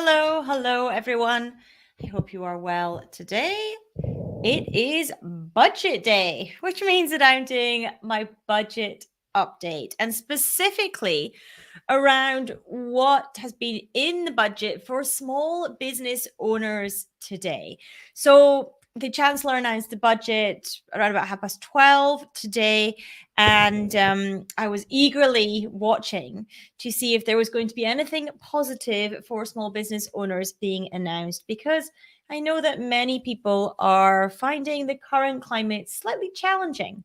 Hello, everyone. I hope you are well today. It is budget day, which means that I'm doing my budget update and specifically around what has been in the budget for small business owners today. So, the Chancellor announced the budget around about 12:30 today, and I was eagerly watching to see if there was going to be anything positive for small business owners being announced, because I know that many people are finding the current climate slightly challenging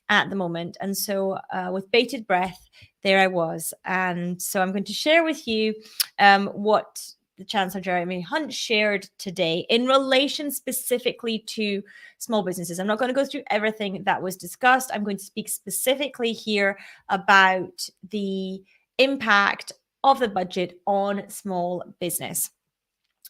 at the moment. And so, with bated breath, there I was. And so, I'm going to share with you what the Chancellor Jeremy Hunt shared today in relation specifically to small businesses. I'm not going to go through everything that was discussed. I'm going to speak specifically here about the impact of the budget on small business.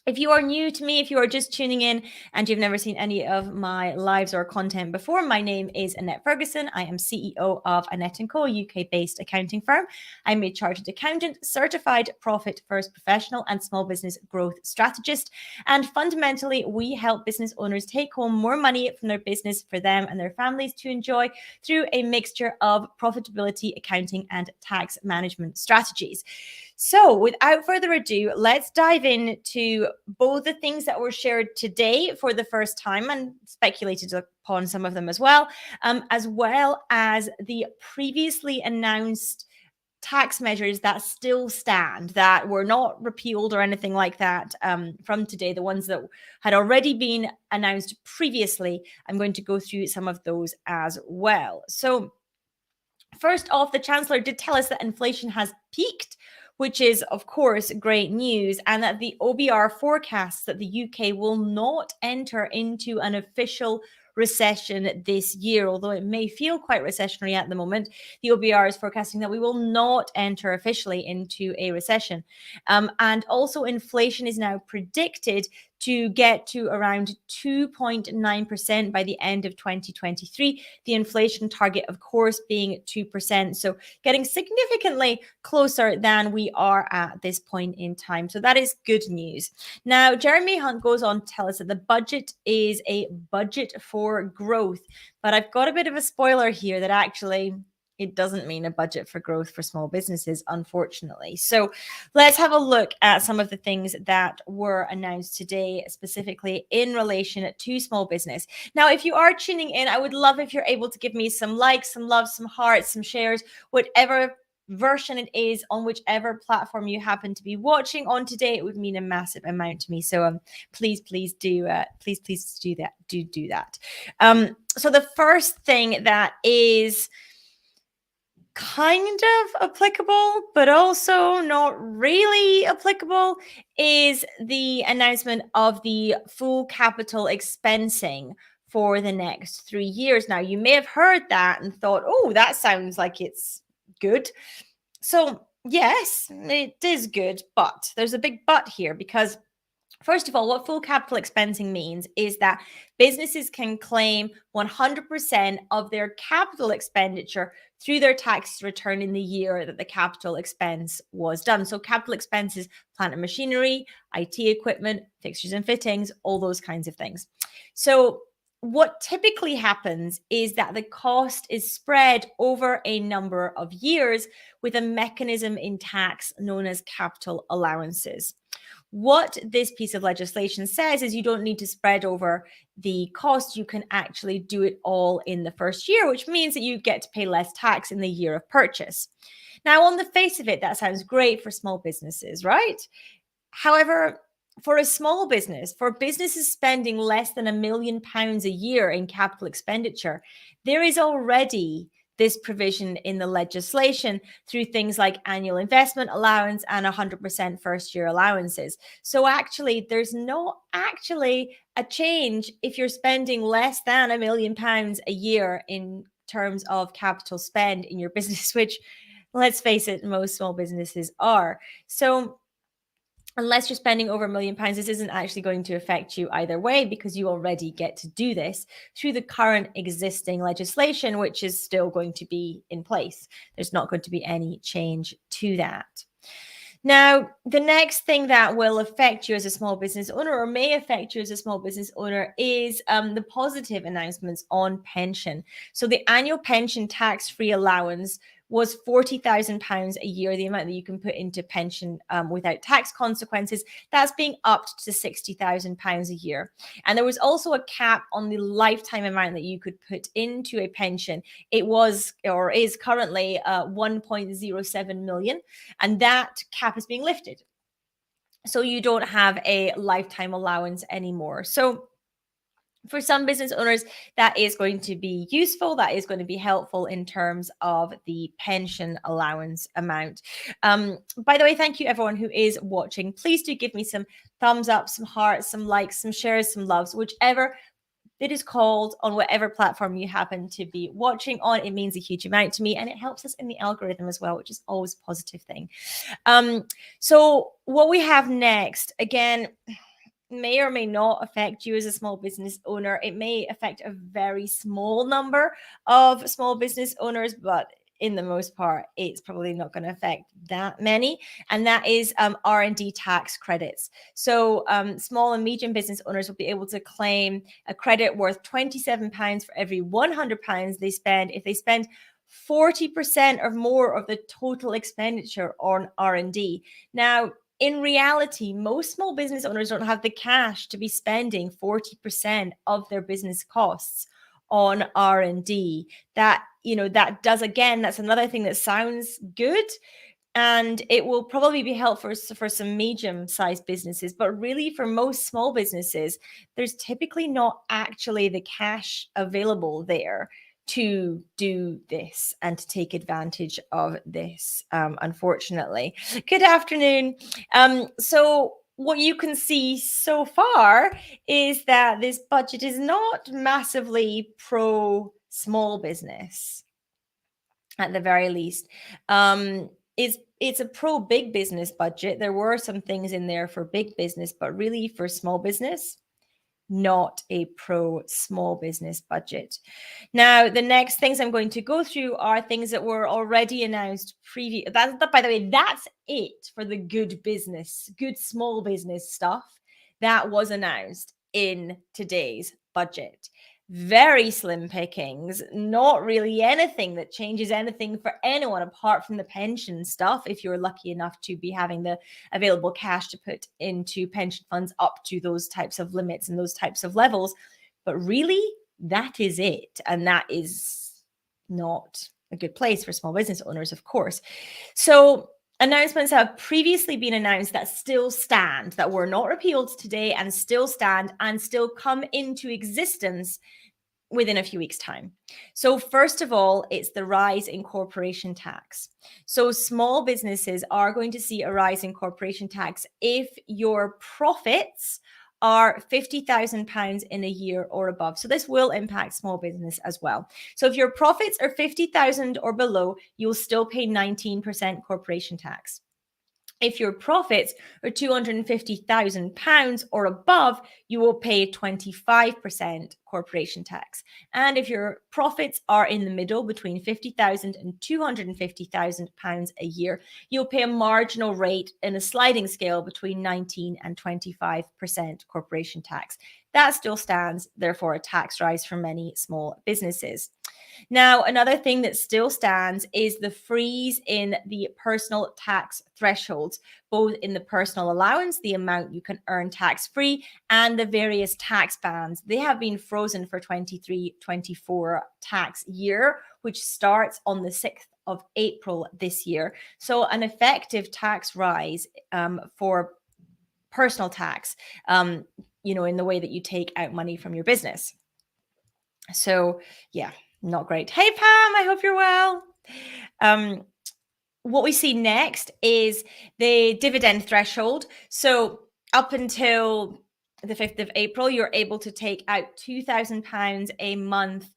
If you are new to me, if you are just tuning in and you've never seen any of my lives or content before, my name is Annette Ferguson. I am CEO of Annette & Co, UK-based accounting firm. I'm a chartered accountant, certified profit first professional, and small business growth strategist. And fundamentally, we help business owners take home more money from their business for them and their families to enjoy through a mixture of profitability, accounting, and tax management strategies. So, without further ado, let's dive into both the things that were shared today for the first time and speculated upon some of them as well as the previously announced tax measures that still stand, that were not repealed or anything like that from today, the ones that had already been announced previously. I'm going to go through some of those as well. So, first off, the Chancellor did tell us that inflation has peaked, which is, of course, great news, and that the OBR forecasts that the UK will not enter into an official recession this year. Although it may feel quite recessionary at the moment, the OBR is forecasting that we will not enter officially into a recession. And also, inflation is now predicted to get to around 2.9% by the end of 2023. The inflation target, of course, being 2%. So getting significantly closer than we are at this point in time. So that is good news. Now, Jeremy Hunt goes on to tell us that the budget is a budget for growth. But I've got a bit of a spoiler here that actually it doesn't mean a budget for growth for small businesses, unfortunately. So let's have a look at some of the things that were announced today, specifically in relation to small business. Now, if you are tuning in, I would love if you're able to give me some likes, some love, some hearts, some shares, whatever version it is on whichever platform you happen to be watching on today. It would mean a massive amount to me. So please do that. Do that. So the first thing that is kind of applicable, but also not really applicable, is the announcement of the full capital expensing for the next 3 years. Now, you may have heard that and thought, oh, that sounds like it's good. So, yes, it is good, but there's a big but here, because first of all, what full capital expensing means is that businesses can claim 100% of their capital expenditure through their tax return in the year that the capital expense was done. So, capital expenses, plant and machinery, IT equipment, fixtures and fittings, all those kinds of things. So, what typically happens is that the cost is spread over a number of years with a mechanism in tax known as capital allowances. What this piece of legislation says is you don't need to spread over the cost. You can actually do it all in the first year, which means that you get to pay less tax in the year of purchase. Now, on the face of it, that sounds great for small businesses, right? However, for a small business, for businesses spending less than £1 million a year in capital expenditure, there is already this provision in the legislation through things like annual investment allowance and 100% first year allowances. So actually, there's not actually a change if you're spending less than £1 million a year in terms of capital spend in your business, which, let's face it, most small businesses are. So unless you're spending over £1 million, this isn't actually going to affect you either way, because you already get to do this through the current existing legislation, which is still going to be in place. There's not going to be any change to that. Now, the next thing that will affect you as a small business owner, or may affect you as a small business owner, is the positive announcements on pension. So, the annual pension tax-free allowance was £40,000 a year, the amount that you can put into pension without tax consequences. That's being upped to £60,000 a year. And there was also a cap on the lifetime amount that you could put into a pension. It was, or is currently, 1.07 million, and that cap is being lifted. So you don't have a lifetime allowance anymore. So for some business owners, that is going to be useful. That is going to be helpful in terms of the pension allowance amount. By the way, thank you everyone who is watching. Please do give me some thumbs up, some hearts, some likes, some shares, some loves, whichever it is called on whatever platform you happen to be watching on. It means a huge amount to me, and it helps us in the algorithm as well, which is always a positive thing. So what we have next, again, may or may not affect you as a small business owner. It may affect a very small number of small business owners, but in the most part, it's probably not going to affect that many. And that is R&D tax credits. So small and medium business owners will be able to claim a credit worth £27 for every £100 they spend if they spend 40% or more of the total expenditure on R&D. Now, in reality, most small business owners don't have the cash to be spending 40% of their business costs on R&D. That, that does, again, that's another thing that sounds good, and it will probably be helpful for some medium-sized businesses, but really for most small businesses, there's typically not actually the cash available there to do this and to take advantage of this, unfortunately. Good afternoon. So what you can see so far is that this budget is not massively pro small business, at the very least. It's a pro big business budget. There were some things in there for big business, but really for small business, not a pro small business budget. Now, the next things I'm going to go through are things that were already announced previous. By the way, that's it for the good business, good small business stuff that was announced in today's budget. Very slim pickings, not really anything that changes anything for anyone apart from the pension stuff, if you're lucky enough to be having the available cash to put into pension funds up to those types of limits and those types of levels. But really, that is it. And that is not a good place for small business owners, of course. So announcements have previously been announced that still stand, that were not repealed today and still stand and still come into existence within a few weeks' time. So first of all, it's the rise in corporation tax. So small businesses are going to see a rise in corporation tax if your profits are £50,000 in a year or above. So this will impact small business as well. So if your profits are 50,000 or below, you'll still pay 19% corporation tax. If your profits are £250,000 or above, you will pay 25% corporation tax. And if your profits are in the middle between £50,000 and £250,000 a year, you'll pay a marginal rate in a sliding scale between 19 and 25% corporation tax. That still stands, therefore, a tax rise for many small businesses. Now, another thing that still stands is the freeze in the personal tax thresholds, both in the personal allowance, the amount you can earn tax-free, and the various tax bands. They have been frozen for 23-24 tax year, which starts on the 6th of April this year. So an effective tax rise for personal tax, in the way that you take out money from your business. So, yeah. Not great. Hey, Pam, I hope you're well. What we see next is the dividend threshold. So up until the 5th of April, you're able to take out £2,000 a month,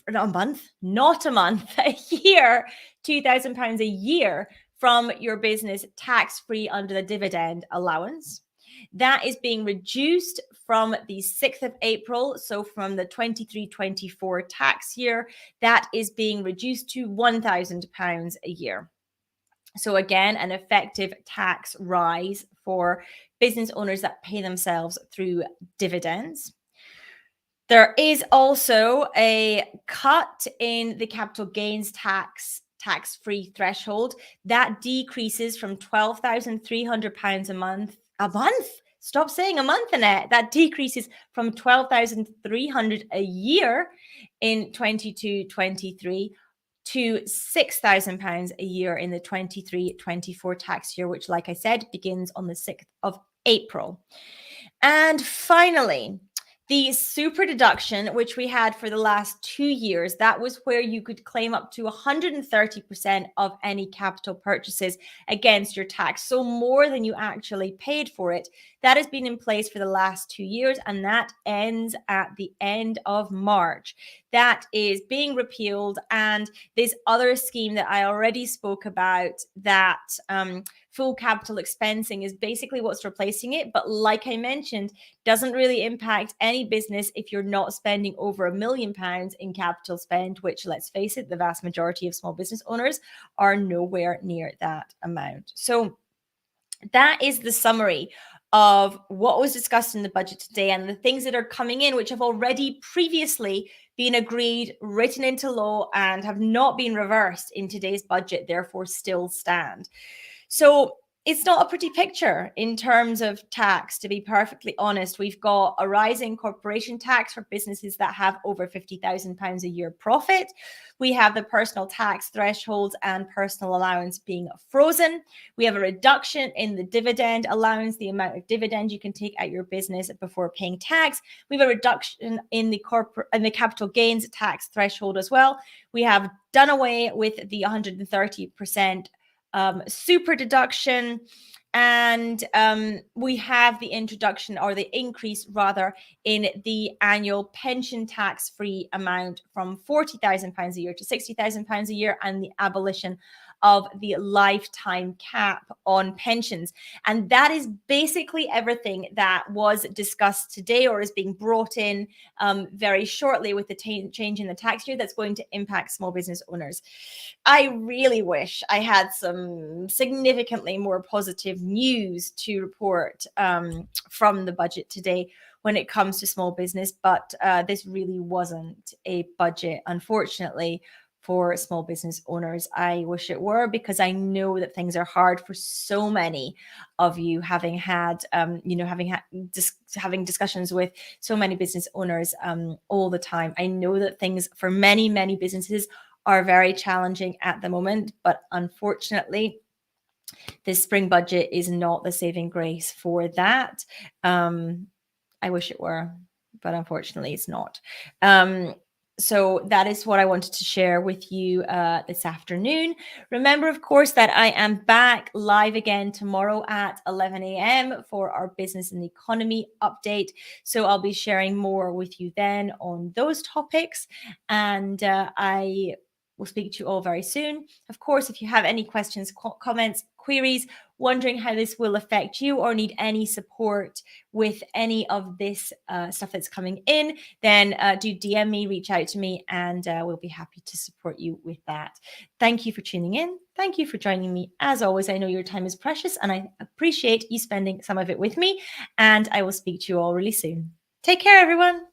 not a month, a year, £2,000 a year from your business tax-free under the dividend allowance. That is being reduced from the 6th of April. So from the 23-24 tax year, that is being reduced to £1,000 a year. So again, an effective tax rise for business owners that pay themselves through dividends. There is also a cut in the capital gains tax-free threshold that decreases from £12,300 a month. A month? Stop saying a month, Annette. That decreases from £12,300 a year in 22-23 to £6,000 a year in the 23-24 tax year, which, like I said, begins on the 6th of April. And finally, the super deduction, which we had for the last 2 years, that was where you could claim up to 130% of any capital purchases against your tax. So more than you actually paid for it. That has been in place for the last 2 years, and that ends at the end of March. That is being repealed. And this other scheme that I already spoke about, that full capital expensing, is basically what's replacing it. But like I mentioned, doesn't really impact any business if you're not spending over £1 million in capital spend, which, let's face it, the vast majority of small business owners are nowhere near that amount. So that is the summary of what was discussed in the budget today and the things that are coming in, which have already previously been agreed, written into law, and have not been reversed in today's budget, therefore still stand. So it's not a pretty picture in terms of tax, to be perfectly honest. We've got a rising corporation tax for businesses that have over £50,000 a year profit. We have the personal tax thresholds and personal allowance being frozen. We have a reduction in the dividend allowance, the amount of dividend you can take out your business before paying tax. We have a reduction in the capital gains tax threshold as well. We have done away with the 130% super deduction, and we have the introduction, or the increase rather, in the annual pension tax-free amount from £40,000 a year to £60,000 a year, and the abolition of the lifetime cap on pensions. And that is basically everything that was discussed today, or is being brought in very shortly with the change in the tax year that's going to impact small business owners. I really wish I had some significantly more positive news to report from the budget today when it comes to small business, but this really wasn't a budget, unfortunately, for small business owners. I wish it were, because I know that things are hard for so many of you, having had having discussions with so many business owners all the time. I know that things for many businesses are very challenging at the moment, but unfortunately, this spring budget is not the saving grace for that. I wish it were, but unfortunately it's not. So that is what I wanted to share with you this afternoon. Remember, of course, that I am back live again tomorrow at 11 a.m. for our business and economy update. So I'll be sharing more with you then on those topics. And I will speak to you all very soon. Of course, if you have any questions, comments, queries, wondering how this will affect you, or need any support with any of this stuff that's coming in, then do DM me, reach out to me, and we'll be happy to support you with that. Thank you for tuning in. Thank you for joining me. As always, I know your time is precious, and I appreciate you spending some of it with me, and I will speak to you all really soon. Take care, everyone.